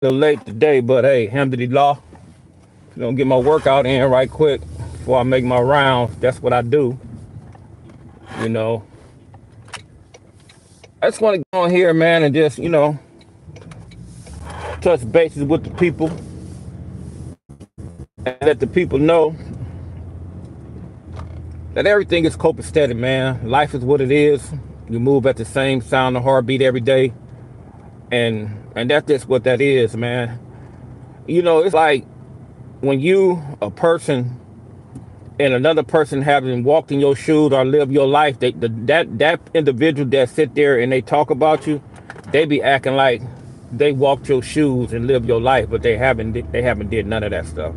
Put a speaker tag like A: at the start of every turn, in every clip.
A: A little late today, but hey, alhamdulillah. Gonna get my workout in right quick before I make my rounds. That's what I do. You know, I just want to go on here, man, and just touch bases with the people and let the people know that everything is copacetic, man. Life is what it is. You move at the same sound of heartbeat every day, and that's just what that is, man. It's like when you a person and another person having walked in your shoes or lived your life, that individual that sit there and they talk about you, they be acting like they walked your shoes and lived your life, but they haven't did none of that stuff.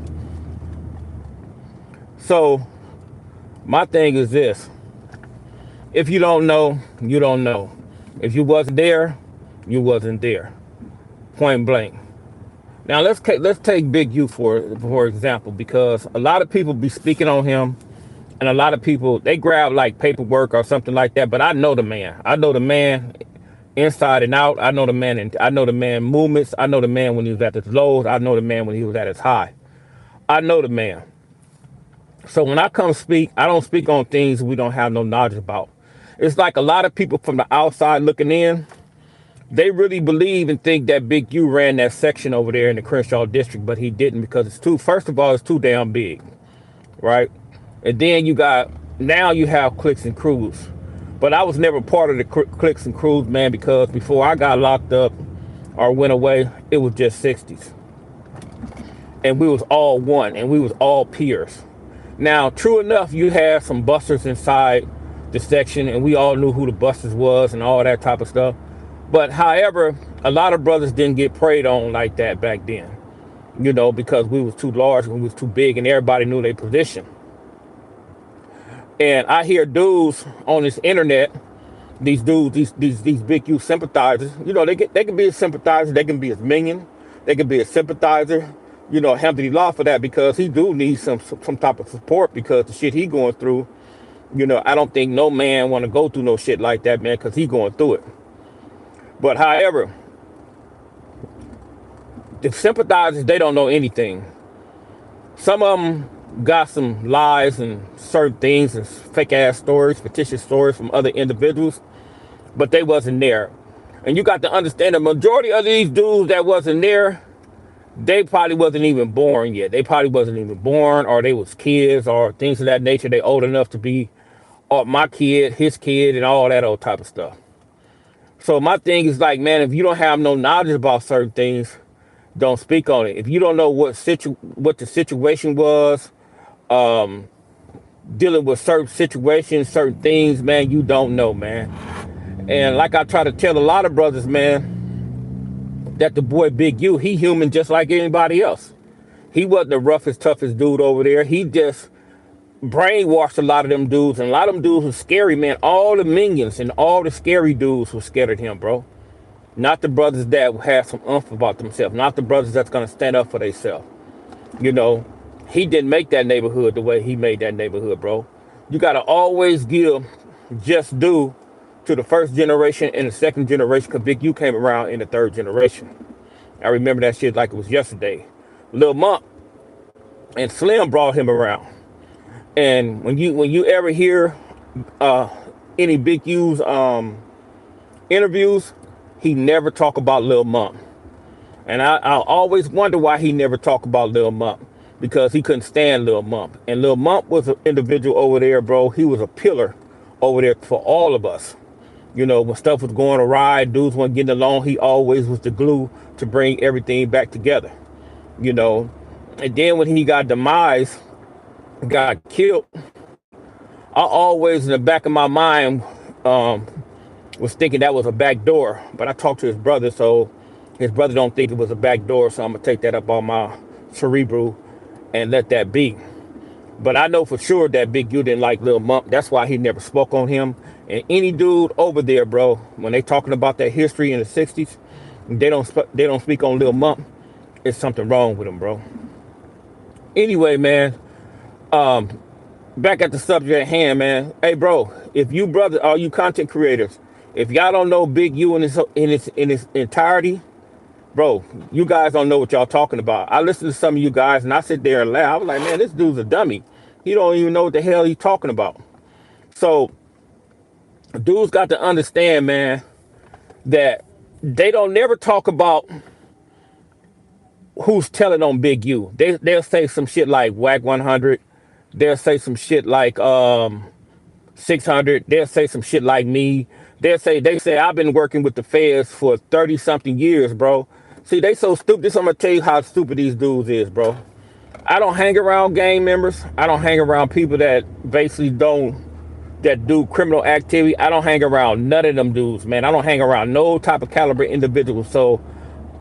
A: So my thing is this: if you don't know, you don't know. If you wasn't there, you wasn't there. Point blank. Now let's take Big U for example, because a lot of people be speaking on him, and a lot of people they grab like paperwork or something like that. But I know the man. I know the man inside and out. I know the man. And I know the man movements. I know the man when he was at his lows. I know the man when he was at his high. I know the man. So when I come speak, I don't speak on things we don't have no knowledge about. It's like a lot of people from the outside looking in. They really believe and think that Big U ran that section over there in the Crenshaw district, but he didn't because first of all, it's too damn big, right? And then now you have cliques and crews. But I was never part of the cliques and crews, man, because before I got locked up or went away, it was just 60s. And we was all one, and we was all peers. Now, true enough, you had some busters inside the section, and we all knew who the busters was and all that type of stuff. But however, a lot of brothers didn't get preyed on like that back then, because we was too large, we was too big, and everybody knew their position. And I hear dudes on this internet, these dudes, these Big U sympathizers, they can be a sympathizer, they can be a minion, they can be a sympathizer, alhamdulillah for that, because he do need some type of support, because the shit he going through, I don't think no man want to go through no shit like that, man, because he going through it. But however, the sympathizers, they don't know anything. Some of them got some lies and certain things and fake ass stories, fictitious stories from other individuals, but they wasn't there. And you got to understand the majority of these dudes that wasn't there, they probably wasn't even born yet. They probably wasn't even born, or they was kids or things of that nature. They old enough to be my kid, his kid, and all that old type of stuff. So my thing is like, man, if you don't have no knowledge about certain things, don't speak on it. If you don't know what the situation was, dealing with certain situations, certain things, man, you don't know, man. And like I try to tell a lot of brothers, man, that the boy Big U, he human just like anybody else. He wasn't the roughest, toughest dude over there. He just brainwashed a lot of them dudes, and a lot of them dudes were scary, man. All the minions and all the scary dudes were scared of him, bro. Not the brothers that have some oomph about themselves. Not the brothers that's gonna stand up for themselves. He didn't make that neighborhood the way he made that neighborhood, bro. You gotta always give just due to the first generation and the second generation, because Big U came around in the third generation. I remember that shit like it was yesterday. Lil Monk and Slim brought him around. And when you ever hear any Big U's interviews, he never talk about Lil Monk. And I always wonder why he never talk about Lil Monk, because he couldn't stand Lil Monk. And Lil Monk was an individual over there, bro. He was a pillar over there for all of us. When stuff was going awry, dudes weren't getting along, he always was the glue to bring everything back together. And then when he got demised, got killed, I always in the back of my mind was thinking that was a back door. But I talked to his brother, so his brother don't think it was a back door, so I'm gonna take that up on my cerebral and let that be. But I know for sure that Big U didn't like Lil Monk. That's why he never spoke on him. And any dude over there, bro, when they talking about that history in the 60s, they don't speak on Lil Monk. It's something wrong with him, bro. Anyway, man, back at the subject at hand, man. Hey, bro, if you brothers, all you content creators, if y'all don't know Big U in its entirety, Bro, you guys don't know what y'all talking about. I listen to some of you guys and I sit there and laugh. I was like, man, this dude's a dummy. He don't even know what the hell he's talking about. So dudes got to understand, man, that they don't never talk about who's telling on Big U. They'll say some shit like Whack 100. They'll say some shit like 600. They'll say some shit like me. They say I've been working with the feds for 30 something years, bro. See, they so stupid. This I'm gonna tell you how stupid these dudes is, bro. I don't hang around gang members. I don't hang around people that basically that do criminal activity. I don't hang around none of them dudes, man. I don't hang around no type of caliber individual. So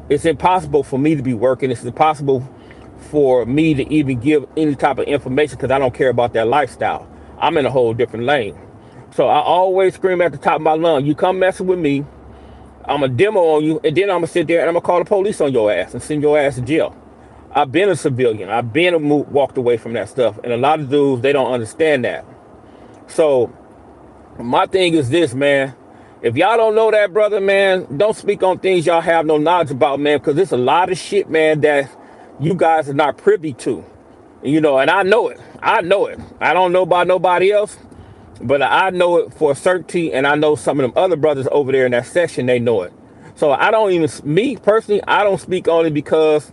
A: it's impossible for me to be working. It's impossible for me to even give any type of information because I don't care about that lifestyle. I'm in a whole different lane. So I always scream at the top of my lungs, you come messing with me, I'm a demo on you, and then I'm gonna sit there and I'm gonna call the police on your ass and send your ass to jail. I've been a civilian. I've been walked away from that stuff. And a lot of dudes, they don't understand that. So my thing is this, man. If y'all don't know that, brother, man, don't speak on things y'all have no knowledge about, man, because there's a lot of shit, man, that you guys are not privy to. You know, and I know it. I know it. I don't know about nobody else, but I know it for certainty, and I know some of them other brothers over there in that section, they know it. So I don't even, me personally, I don't speak on it because,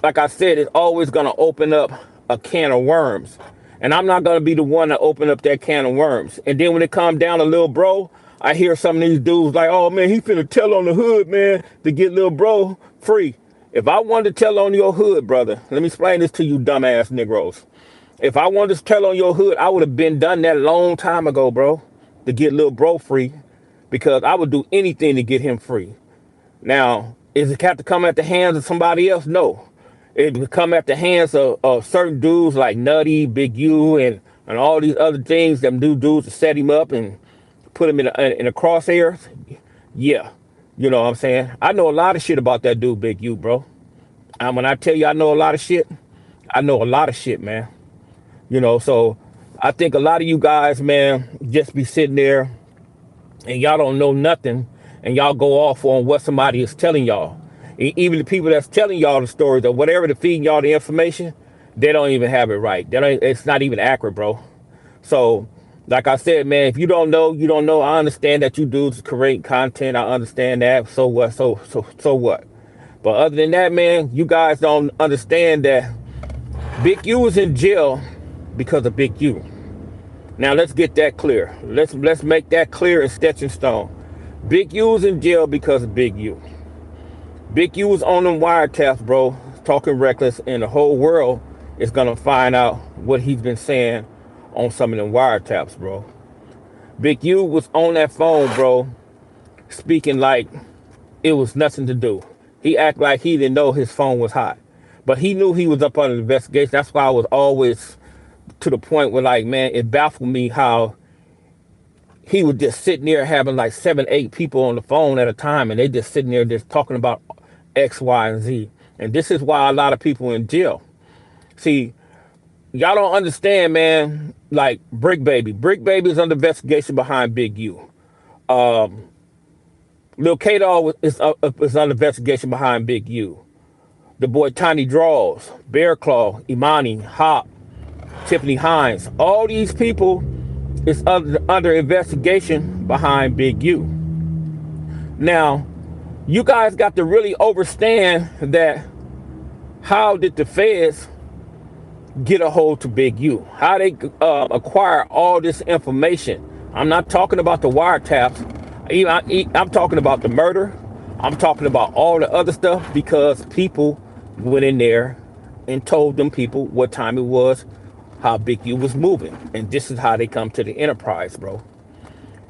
A: like I said, it's always going to open up a can of worms. And I'm not going to be the one to open up that can of worms. And then when it comes down to Lil Bro, I hear some of these dudes like, oh, man, he finna tell on the hood, man, to get Lil Bro free. If I wanted to tell on your hood, brother, let me explain this to you dumbass Negroes. If I wanted to tell on your hood, I would have been done that a long time ago, bro, to get Lil Bro free, because I would do anything to get him free. Now, is it have to come at the hands of somebody else? No. It would come at the hands of certain dudes like Nutty, Big U, and all these other things, them dudes to set him up and put him in the crosshairs. Yeah. You know what I'm saying? I know a lot of shit about that dude, Big U, bro. And when I tell you I know a lot of shit, I know a lot of shit, man. You know, so I think a lot of you guys, man, just be sitting there and y'all don't know nothing and y'all go off on what somebody is telling y'all. Even the people that's telling y'all the stories or whatever to feed y'all the information, they don't even have it right. It's not even accurate, bro. So, like I said, man, if you don't know, you don't know. I understand that you dudes create content. I understand that. So what? So what? But other than that, man, you guys don't understand that Big U is in jail because of Big U. Now let's get that clear. Let's make that clear and sketch in stone. Big U is in jail because of Big U. Big U was on them wiretaps, bro, talking reckless, and the whole world is gonna find out what he's been saying on some of them wiretaps, bro. Big U was on that phone, bro, speaking like it was nothing to do. He acted like he didn't know his phone was hot, but he knew he was up under investigation. That's why I was always to the point where, like, man, it baffled me how he was just sitting there having like 7, 8 people on the phone at a time, and they just sitting there just talking about X, Y, and Z. And this is why a lot of people in jail. See, y'all don't understand, man. Like Brick Baby is under investigation behind Big U. Lil K-Dog is under investigation behind Big U. The boy Tiny Draws, Bear Claw, Imani, Hop, Tiffany Hines, all these people is under investigation behind Big U. Now, you guys got to really understand that how did the feds get a hold to Big U? How they acquire all this information? I'm not talking about the wiretaps. I'm talking about the murder. I'm talking about all the other stuff because people went in there and told them people what time it was, how Big U was moving. And this is how they come to the enterprise, bro.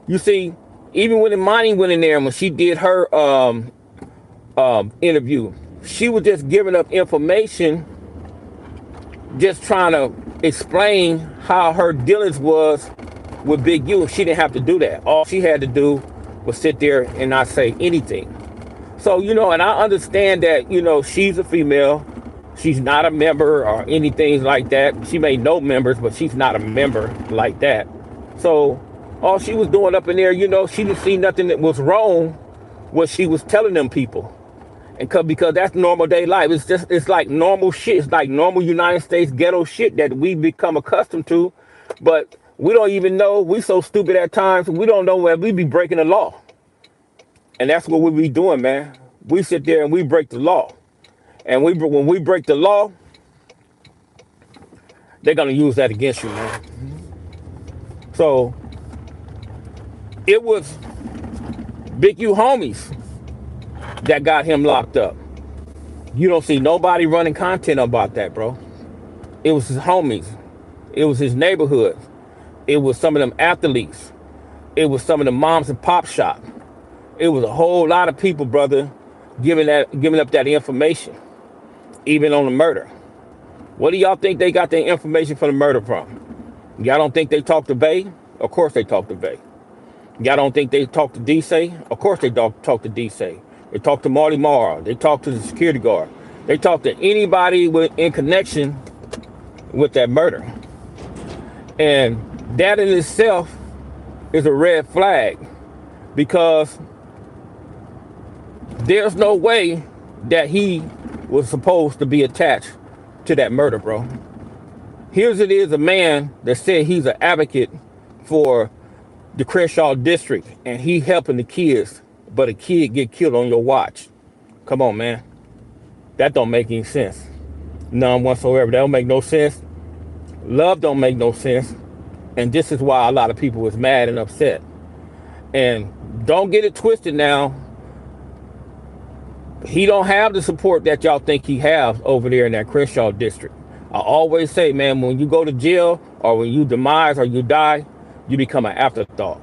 A: You see, even when Imani went in there and when she did her interview, she was just giving up information, just trying to explain how her dealings was with Big U. She didn't have to do that. All she had to do was sit there and not say anything. So, you know, and I understand that, you know, she's a female. She's not a member or anything like that. She may know members, but she's not a member like that. So all she was doing up in there, you know, she didn't see nothing that was wrong what she was telling them people. And because that's normal day life. It's like normal shit. It's like normal United States ghetto shit that we become accustomed to. But we don't even know. We so stupid at times. We don't know where we be breaking the law. And that's what we be doing, man. We sit there and we break the law. And when we break the law, they're gonna use that against you, man. So it was Big U homies that got him locked up. You don't see nobody running content about that, bro. It was his homies. It was his neighborhood. It was some of them athletes. It was some of the moms and pop shop. It was a whole lot of people, brother, giving up that information, even on the murder. What do y'all think they got their information for the murder from? Y'all don't think they talked to Bay? Of course they talked to Bay. Y'all don't think they talked to D-Say? Of course they talked to D-Say. They talked to Marty Morrow. They talked to the security guard. They talked to anybody in connection with that murder. And that in itself is a red flag, because there's no way that he was supposed to be attached to that murder, bro. Here's it is, a man that said he's an advocate for the Crenshaw district and he helping the kids, but a kid get killed on your watch. Come on, man. That don't make any sense. None whatsoever. That don't make no sense. Love don't make no sense. And this is why a lot of people was mad and upset. And don't get it twisted now. He don't have the support that y'all think he has over there in that Crenshaw district. I always say, man, when you go to jail or when you demise or you die, you become an afterthought.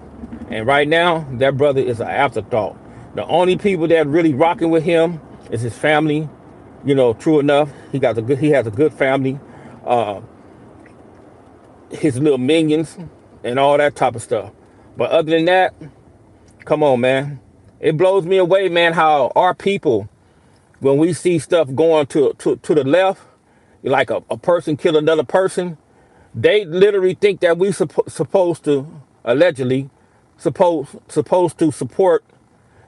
A: And right now, that brother is an afterthought. The only people that really rocking with him is his family. You know, true enough, he has a good family. His little minions and all that type of stuff. But other than that, come on, man. It blows me away, man, how our people, when we see stuff going to the left, like a person kill another person, they literally think that we supposed to, allegedly, supposed to support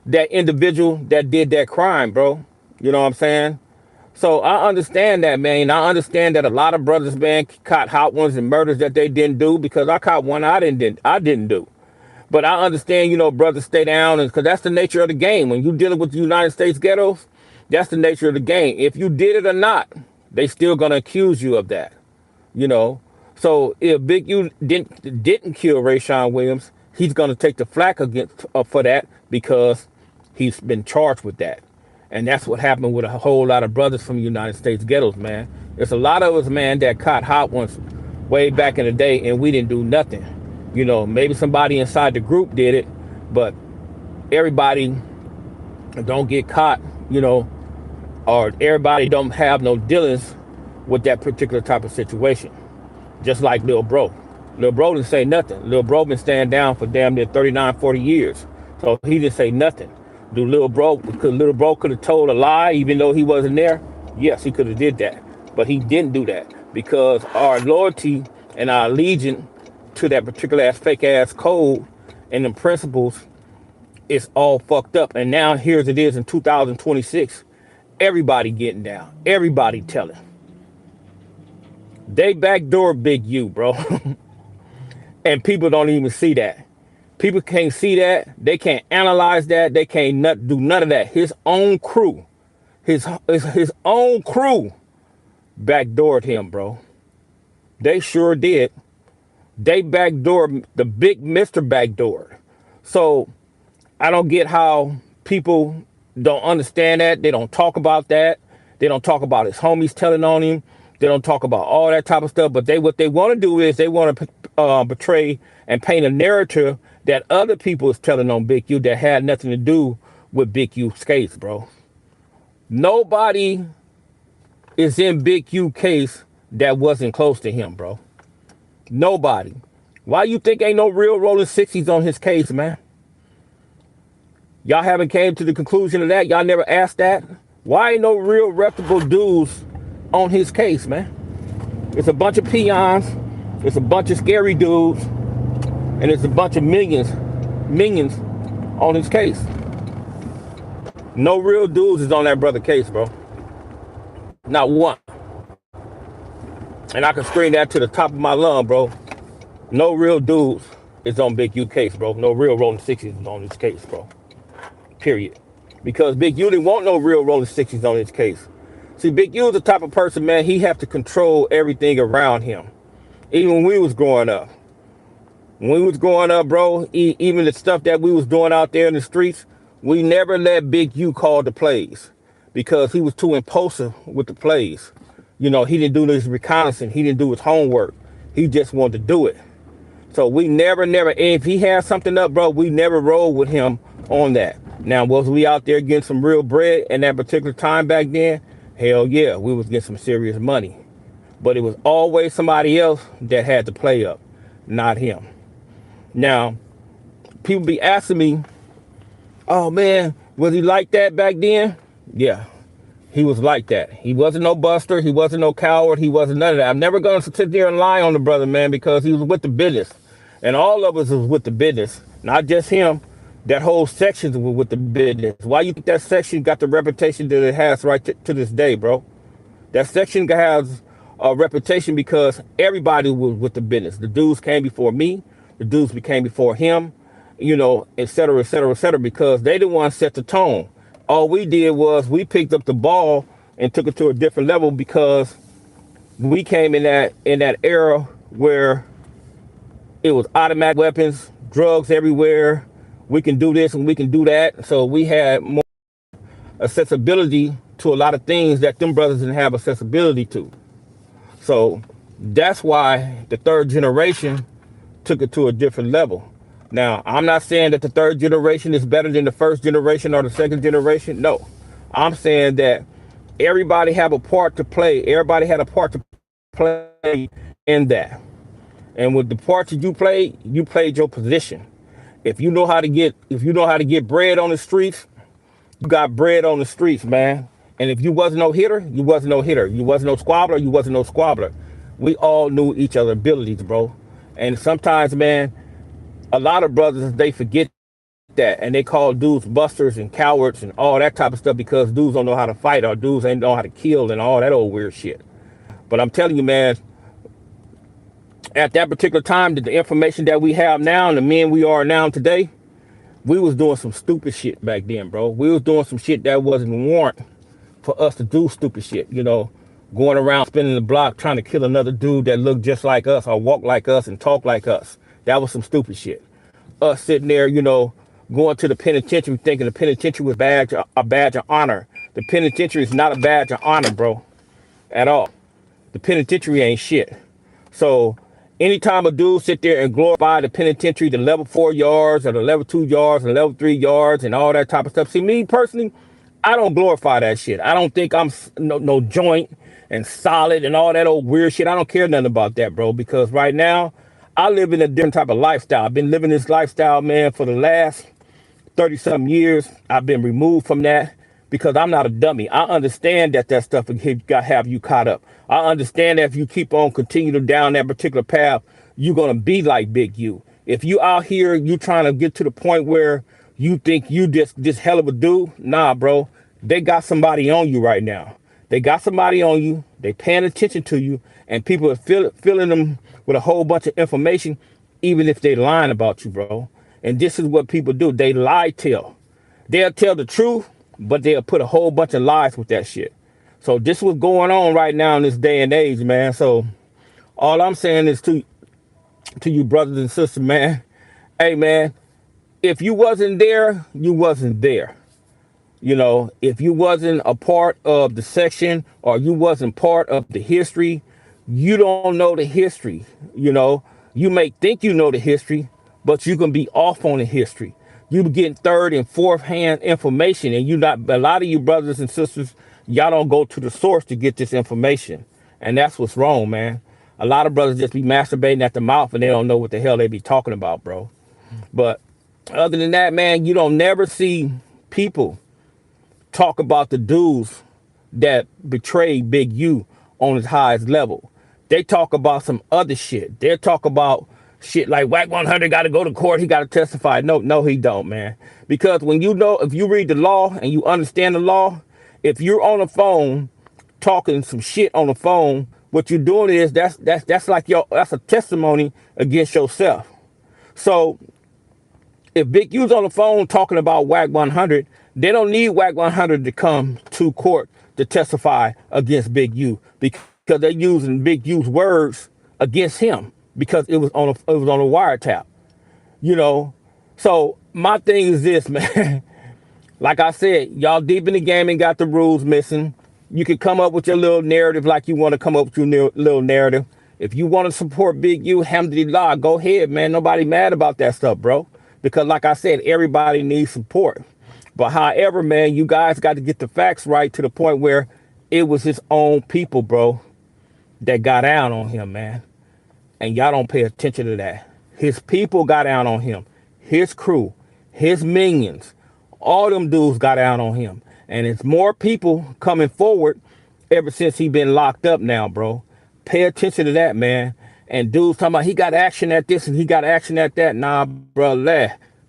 A: that individual that did that crime, bro. You know what I'm saying? So I understand that, man. I understand that a lot of brothers, man, caught hot ones and murders that they didn't do, because I caught one I didn't do. But I understand, you know, brothers, stay down, and because that's the nature of the game. When you dealing with the United States ghettos, that's the nature of the game. If you did it or not, they still gonna accuse you of that, you know. So if Big U didn't kill Rayshawn Williams, he's gonna take the flack for that, because he's been charged with that. And that's what happened with a whole lot of brothers from the United States ghettos, man. There's a lot of us, man, that caught hot ones way back in the day, and we didn't do nothing. You know, maybe somebody inside the group did it, but everybody don't get caught, you know, or everybody don't have no dealings with that particular type of situation. Just like Lil Bro. Lil Bro didn't say nothing. Lil Bro been staying down for damn near 39, 40 years. So he didn't say nothing. Because Lil Bro could have told a lie even though he wasn't there? Yes, he could have did that. But he didn't do that, because our loyalty and our allegiance to that particular ass fake ass code and the principles is all fucked up. And now here's it is in 2026. Everybody getting down. Everybody telling. They backdoor Big U, bro. And people don't even see that. People can't see that. They can't analyze that. They can't do none of that. His own crew, his own crew backdoored him, bro. They sure did. They backdoored the big Mr. Backdoor. So I don't get how people don't understand that. They don't talk about that. They don't talk about his homies telling on him. They don't talk about all that type of stuff. But what they want to do is they want to portray and paint a narrative that other people is telling on Big U that had nothing to do with Big U's case, bro. Nobody is in Big U's case that wasn't close to him, bro. Nobody. Why you think ain't no real rolling 60s on his case, man? Y'all haven't came to the conclusion of that? Y'all never asked that? Why ain't no real reputable dudes on his case, man? It's a bunch of peons. It's a bunch of scary dudes. And it's a bunch of minions on his case. No real dudes is on that brother case, bro. Not one. And I can scream that to the top of my lung, bro. No real dudes is on Big U case, bro. No real rolling 60s is on this case, bro. Period. Because Big U didn't want no real rolling 60s on his case. See, Big U is the type of person, man, he have to control everything around him. Even when we was growing up. When we was growing up, bro, even the stuff that we was doing out there in the streets, we never let Big U call the plays because he was too impulsive with the plays. You know, he didn't do his reconnaissance. He didn't do his homework. He just wanted to do it. So we never, if he had something up, bro, we never rolled with him on that. Now, was we out there getting some real bread in that particular time back then? Hell yeah, we was getting some serious money. But it was always somebody else that had to play up, not him. Now, people be asking me, oh man, was he like that back then? Yeah, he was like that. He wasn't no buster. He wasn't no coward. He wasn't none of that. I'm never going to sit there and lie on the brother, man, because he was with the business. And all of us was with the business, not just him. That whole section was with the business. Why you think that section got the reputation that it has right to this day, bro? That section has a reputation because everybody was with the business. The dudes came before me. The dudes became before him, you know, et cetera, et cetera, et cetera, because they the ones set the tone. All we did was we picked up the ball and took it to a different level because we came in that era where it was automatic weapons, drugs everywhere. We can do this and we can do that. So we had more accessibility to a lot of things that them brothers didn't have accessibility to. So that's why the third generation took it to a different level. Now, I'm not saying that the third generation is better than the first generation or the second generation. No, I'm saying that everybody have a part to play. Everybody had a part to play in that. And with the part that you played your position. If you know how to get bread on the streets, you got bread on the streets, man. And if you wasn't no hitter, you wasn't no hitter. You wasn't no squabbler, you wasn't no squabbler. We all knew each other's abilities, bro. And sometimes, man, a lot of brothers, they forget that. And they call dudes busters and cowards and all that type of stuff because dudes don't know how to fight or dudes ain't know how to kill and all that old weird shit. But I'm telling you, man, at that particular time, the information that we have now and the men we are now today, we was doing some stupid shit back then, bro. We was doing some shit that wasn't warrant for us to do stupid shit, you know, going around spinning the block trying to kill another dude that looked just like us or walk like us and talk like us. That was some stupid shit. Us sitting there, you know, going to the penitentiary thinking the penitentiary was a badge of honor. The penitentiary is not a badge of honor, bro, at all. The penitentiary ain't shit. So anytime a dude sit there and glorify the penitentiary, the level 4 yards or the level 2 yards and level 3 yards and all that type of stuff. See, me personally, I don't glorify that shit. I don't think I'm no joint and solid and all that old weird shit. I don't care nothing about that, bro, because right now I live in a different type of lifestyle. I've been living this lifestyle, man, for the last 30-something years. I've been removed from that because I'm not a dummy. I understand that stuff will have you caught up. I understand that if you keep on continuing down that particular path, you're going to be like Big U. If you out here, you trying to get to the point where you think you this hell of a dude, nah, bro. They got somebody on you right now. They got somebody on you. They paying attention to you, and people are filling them with a whole bunch of information, even if they lying about you, bro. And this is what people do. They lie tell. They'll tell the truth, but they'll put a whole bunch of lies with that shit. So this is what's going on right now in this day and age, man. So all I'm saying is to you brothers and sisters, man, hey, man, if you wasn't there, you wasn't there. You know, if you wasn't a part of the section or you wasn't part of the history, you don't know the history. You know, you may think you know the history, but you can be off on the history. You be getting third and fourth hand information, and a lot of you brothers and sisters, y'all don't go to the source to get this information. And that's what's wrong, man. A lot of brothers just be masturbating at the mouth and they don't know what the hell they be talking about, bro. But other than that, man, you don't never see people talk about the dudes that betrayed Big U on his highest level. They talk about some other shit. They talk about Shit like Whack 100 got to go to court. He got to testify. No, he don't, man. Because when you know, if you read the law and you understand the law, if you're on the phone talking some shit on the phone, what you're doing is that's like that's a testimony against yourself. So if Big U's on the phone talking about Whack 100, they don't need Whack 100 to come to court to testify against Big U because they're using Big U's words against him because it was on a wiretap, you know. So my thing is this, man. Like I said, y'all deep in the game and got the rules missing. You can come up with your little narrative like you want to come up with your little narrative. If you want to support Big U, alhamdulillah, go ahead, man. Nobody mad about that stuff, bro. Because like I said, everybody needs support. But however, man, you guys got to get the facts right to the point where it was his own people, bro, that got out on him, man. And y'all don't pay attention to that. His people got out on him. His crew, his minions, all them dudes got out on him. And it's more people coming forward ever since he been locked up now, bro. Pay attention to that, man. And dudes talking about he got action at this and he got action at that. Nah, bro,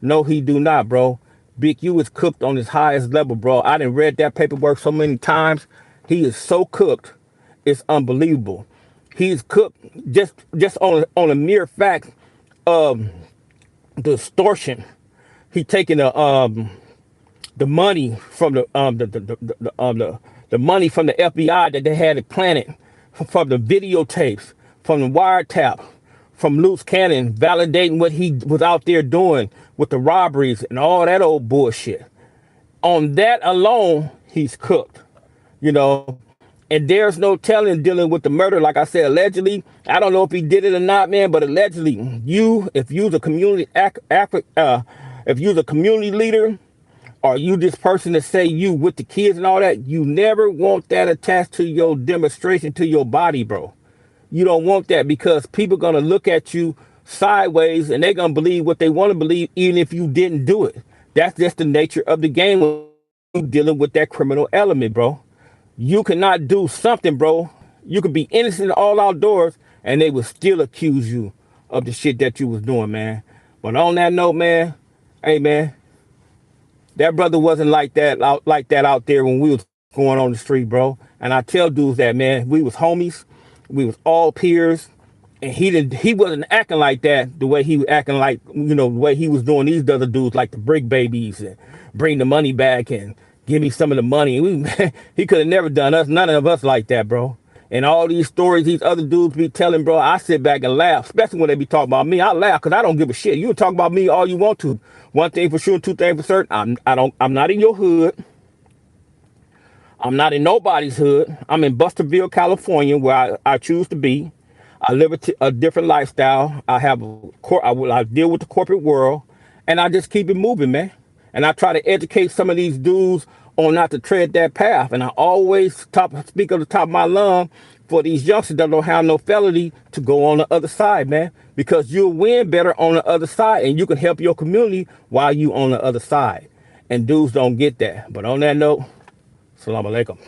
A: no, he do not, bro. Big U is cooked on his highest level, bro. I done read that paperwork so many times. He is so cooked. It's unbelievable. He's cooked just on a mere fact of the extortion. He taking the money from the money from the FBI that they had it planted, from the videotapes, from the wiretap, from Loose Cannon validating what he was out there doing with the robberies and all that old bullshit. On that alone, he's cooked, you know. And there's no telling dealing with the murder. Like I said, allegedly, I don't know if he did it or not, man, but allegedly, if you's a community if you's a community leader, or you this person that say you with the kids and all that, you never want that attached to your demonstration, to your body, bro. You don't want that because people are going to look at you sideways and they're going to believe what they want to believe, even if you didn't do it. That's just the nature of the game when you're dealing with that criminal element, bro. You cannot do something, bro. You could be innocent all outdoors and they will still accuse you of the shit that you was doing, man. But on that note, man, hey, man, that brother wasn't like that out there when we was going on the street, bro. And I tell dudes that, man, we was homies, we was all peers, and he wasn't acting like that the way he was acting like, you know, the way he was doing these other dudes like the brick babies and bring the money back and give me some of the money. He could have never done us, none of us like that, bro. And all these stories these other dudes be telling, bro, I sit back and laugh, especially when they be talking about me. I laugh because I don't give a shit. You can talk about me all you want to. One thing for sure, two things for certain. I'm not in your hood. I'm not in nobody's hood. I'm in Busterville, California, where I choose to be. I live a different lifestyle. I deal with the corporate world, and I just keep it moving, man. And I try to educate some of these dudes on not to tread that path. And I always speak on the top of my lung for these youngsters that don't have no felony to go on the other side, man. Because you'll win better on the other side, and you can help your community while you on the other side. And dudes don't get that. But on that note, Assalamu alaikum.